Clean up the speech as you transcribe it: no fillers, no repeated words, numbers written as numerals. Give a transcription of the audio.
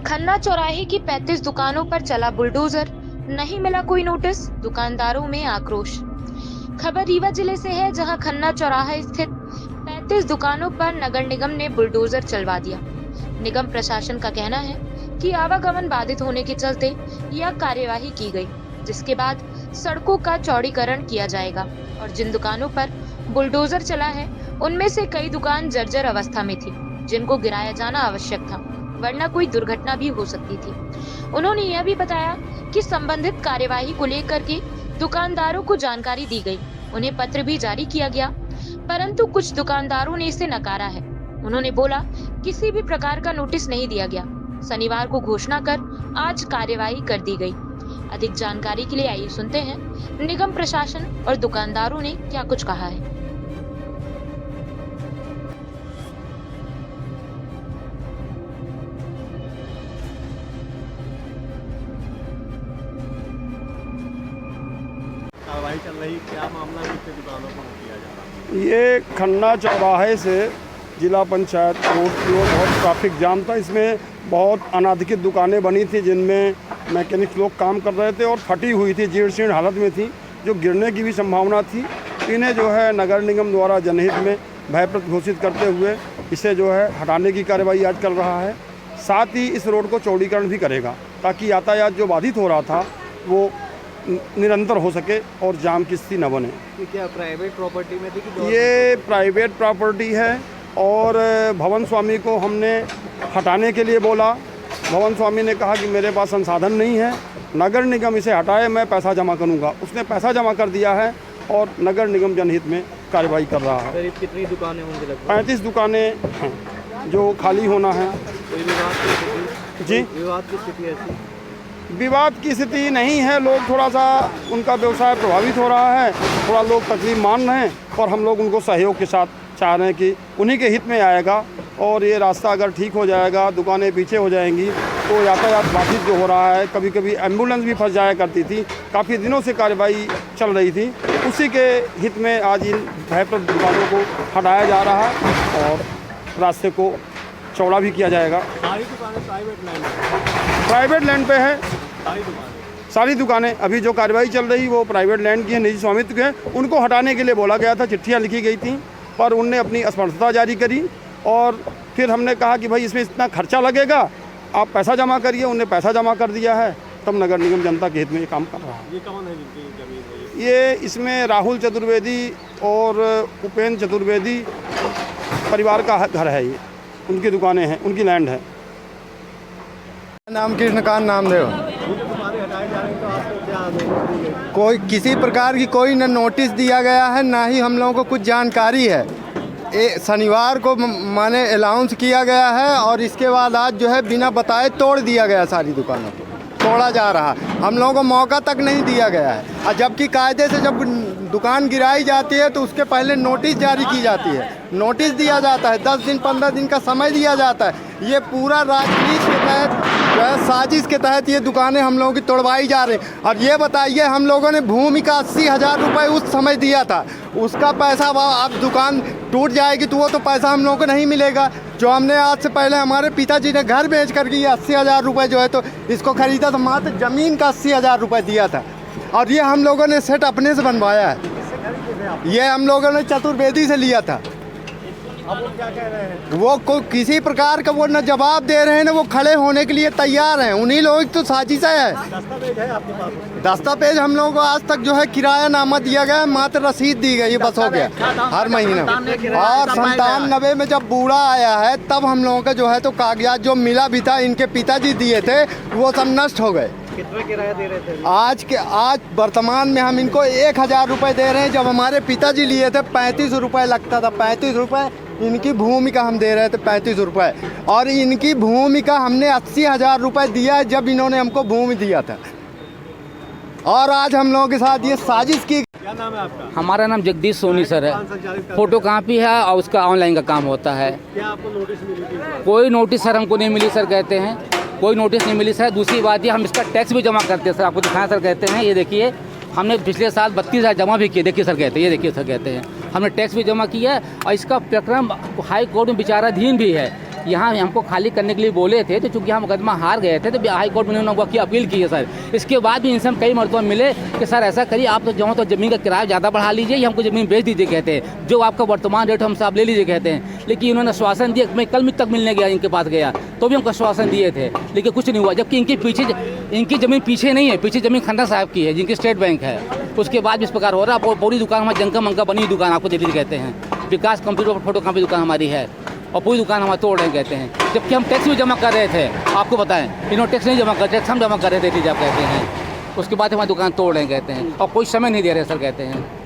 खन्ना चौराहे की 35 दुकानों पर चला बुलडोजर, नहीं मिला कोई नोटिस, दुकानदारों में आक्रोश। खबर रीवा जिले से है, जहां खन्ना चौराहा स्थित 35 दुकानों पर नगर निगम ने बुलडोजर चलवा दिया। निगम प्रशासन का कहना है कि आवागमन बाधित होने के चलते यह कार्यवाही की गई, जिसके बाद सड़कों का चौड़ीकरण किया जाएगा और जिन दुकानों पर बुलडोजर चला है उनमें से कई दुकान जर्जर अवस्था में थी, जिनको गिराया जाना आवश्यक था, वरना कोई दुर्घटना भी हो सकती थी। उन्होंने यह भी बताया कि संबंधित कार्यवाही को लेकर के दुकानदारों को जानकारी दी गई, उन्हें पत्र भी जारी किया गया, परंतु कुछ दुकानदारों ने इसे नकारा है। उन्होंने बोला किसी भी प्रकार का नोटिस नहीं दिया गया, शनिवार को घोषणा कर आज कार्यवाही कर दी गई। अधिक जानकारी के लिए आइए सुनते हैं निगम प्रशासन और दुकानदारों ने क्या कुछ कहा है। कार्रवाई चल रही, क्या मामला है, कितने दुकानों को किया जा रहा है? ये खन्ना चौराहे से जिला पंचायत रोड की ओर बहुत ट्रैफिक जाम था। इसमें बहुत अनाधिकृत दुकानें बनी थी, जिनमें मैकेनिक्स लोग काम कर रहे थे और फटी हुई थी, जीर्ण शीर्ण हालत में थी, जो गिरने की भी संभावना थी। इन्हें जो है नगर निगम द्वारा जनहित में भयप्रद घोषित करते हुए इसे जो है हटाने की कार्रवाई आज चल रहा है। साथ ही इस रोड को चौड़ीकरण भी करेगा, ताकि यातायात जो बाधित हो रहा था वो निरंतर हो सके और जाम की स्थिति न बने। ये क्या प्राइवेट प्रॉपर्टी में थी कि ये प्राइवेट प्रॉपर्टी है और भवन स्वामी को हमने हटाने के लिए बोला। भवन स्वामी ने कहा कि मेरे पास संसाधन नहीं है, नगर निगम इसे हटाए, मैं पैसा जमा करूंगा। उसने पैसा जमा कर दिया है और नगर निगम जनहित में कार्रवाई कर रहा है। करीब कितनी दुकानें होंगी? लगभग 35 दुकानें हैं जो खाली होना है। कोई विवाद की स्थिति? जी, विवाद की स्थिति ऐसी? विवाद की स्थिति नहीं है। लोग थोड़ा सा, उनका व्यवसाय प्रभावित हो रहा है, थोड़ा लोग तकलीफ मान रहे हैं और हम लोग उनको सहयोग के साथ चाह रहे हैं कि उन्हीं के हित में आएगा। और ये रास्ता अगर ठीक हो जाएगा, दुकानें पीछे हो जाएंगी, तो यातायात बाधित जो हो रहा है, कभी कभी एम्बुलेंस भी फंस जाया करती थी, काफ़ी दिनों से कार्रवाई चल रही थी, उसी के हित में आज इन भयप्रद दुकानों को हटाया जा रहा है और रास्ते को चौड़ा भी किया जाएगा। सारी दुकानें प्राइवेट लैंड पे है। सारी दुकानें अभी जो कार्रवाई चल रही वो प्राइवेट लैंड की है, निजी स्वामित्व के हैं। उनको हटाने के लिए बोला गया था, चिट्ठियाँ लिखी गई थी, पर उनने अपनी असमर्थता जारी करी और फिर हमने कहा कि भाई इसमें इतना खर्चा लगेगा, आप पैसा जमा करिए। उन्हें पैसा जमा कर दिया है, तब नगर निगम जनता के हित में ये काम कर रहा है। ये कौन है जिनकी जमीन है? ये इसमें राहुल चतुर्वेदी और उपेंद्र चतुर्वेदी परिवार का घर है। ये उनकी दुकानें हैं, उनकी लैंड है। नाम कृष्णकांत नामदेव। दुकानें हटाए जा रहे हैं, तो आपको क्या नोटिस दी गई? कोई किसी प्रकार की कोई न नोटिस दिया गया है, ना ही हम लोगों को कुछ जानकारी है। शनिवार को माने अनाउंस किया गया है और इसके बाद आज जो है बिना बताए तोड़ दिया गया, सारी दुकानों को तोड़ा जा रहा। हम लोगों को मौका तक नहीं दिया गया है, और जबकि कायदे से जब दुकान गिराई जाती है तो उसके पहले नोटिस जारी की जाती है, नोटिस दिया जाता है, 10 दिन 15 दिन का समय दिया जाता है। ये पूरा राजनीति के तहत जो है, साजिश के तहत ये दुकानें हम लोगों की तोड़वाई जा रही। और ये बताइए, हम लोगों ने भूमि का 80,000 रुपये उस समय दिया था, उसका पैसा अब दुकान टूट जाएगी तो वो तो पैसा हम लोगों को नहीं मिलेगा। जो हमने आज से पहले हमारे पिताजी ने घर बेच करके ये 80,000 रुपये जो है तो इसको खरीदा था, मात्र ज़मीन का 80,000 रुपये दिया था, और ये हम लोगों ने सेट अपने से बनवाया है। ये हम लोगों ने चतुर्वेदी से लिया था। अब वो क्या कह रहे हैं? वो किसी प्रकार का वो न जवाब दे रहे हैं, न वो खड़े होने के लिए तैयार हैं। उन्हीं लोगों की तो साजिश है। दस्तावेज है आपके पास? दस्तावेज हम लोगों को आज तक जो है किराया नामा दिया गया है, मात्र रसीद दी गई, बस हो गया हर महीने। और 97 में जब बूढ़ा आया है तब हम लोगों का जो है तो कागजात जो मिला भी था, इनके पिताजी दिए थे, वो सब नष्ट हो गए। कितना किराया दे रहे थे? आज वर्तमान में हम इनको 1,000 रुपये दे रहे हैं। जब हमारे पिताजी लिए थे 35 रुपये लगता था, 35 रुपये इनकी भूमि का हम दे रहे थे, 35 रुपये, और इनकी भूमि का हमने 80,000 रुपये दिया है जब इन्होंने हमको भूमि दिया था। और आज हम लोगों के साथ ये साजिश की। क्या नाम है आपका? हमारा नाम जगदीश सोनी सर है। फोटो कॉपी है और उसका ऑनलाइन का काम होता है। क्या आपको नोटिस मिली थी? कोई नोटिस सर हमको नहीं मिली सर, कहते हैं कोई नोटिस नहीं मिली सर। दूसरी बात ये, हम इसका टैक्स भी जमा करते हैं सर, आपको दिखाएं सर, कहते हैं ये देखिए, हमने पिछले साल 32,000 जमा भी किए। देखिए सर, कहते हैं ये देखिए सर, कहते हैं हमने टैक्स भी जमा किया है और इसका प्रकरण हाई कोर्ट में विचाराधीन भी है। यहाँ हमको खाली करने के लिए बोले थे, तो चूंकि हम मुकदमा हार गए थे तो हाई कोर्ट में उन्होंने की अपील की है सर। इसके बाद भी इनसे हम कई मरतबा मिले कि सर ऐसा करिए, आप तो जो तो ज़मीन का किराया ज़्यादा बढ़ा लीजिए या हमको ज़मीन बेच दीजिए कहते हैं, जो आपका वर्तमान रेट हमसे आप ले लीजिए कहते हैं। लेकिन इन्होंने आश्वासन दिया, मैं कल तक मिलने गया इनके पास गया तो भी हमको आश्वासन दिए थे, लेकिन कुछ नहीं हुआ। जबकि इनकी ज़मीन पीछे नहीं है, पीछे ज़मीन खन्ना साहब की है जिनकी स्टेट बैंक है। उसके बाद भी इस प्रकार हो रहा है। पूरी दुकान हमारी जंका मंका बनी हुई दुकान आपको दिल्ली कहते हैं, विकास कंप्यूटर फोटो कॉपी दुकान हमारी है और पूरी दुकान हमारे तोड़ रहे हैं कहते हैं। जबकि हम टैक्स भी जमा कर रहे थे, आपको बताएं इन्होंने टैक्स नहीं जमा कर, टैक्स हम जमा कर रहे थे जब कहते हैं। उसके बाद हमारी दुकान तोड़ रहे हैं कहते हैं और कोई समय नहीं दे रहे सर कहते हैं।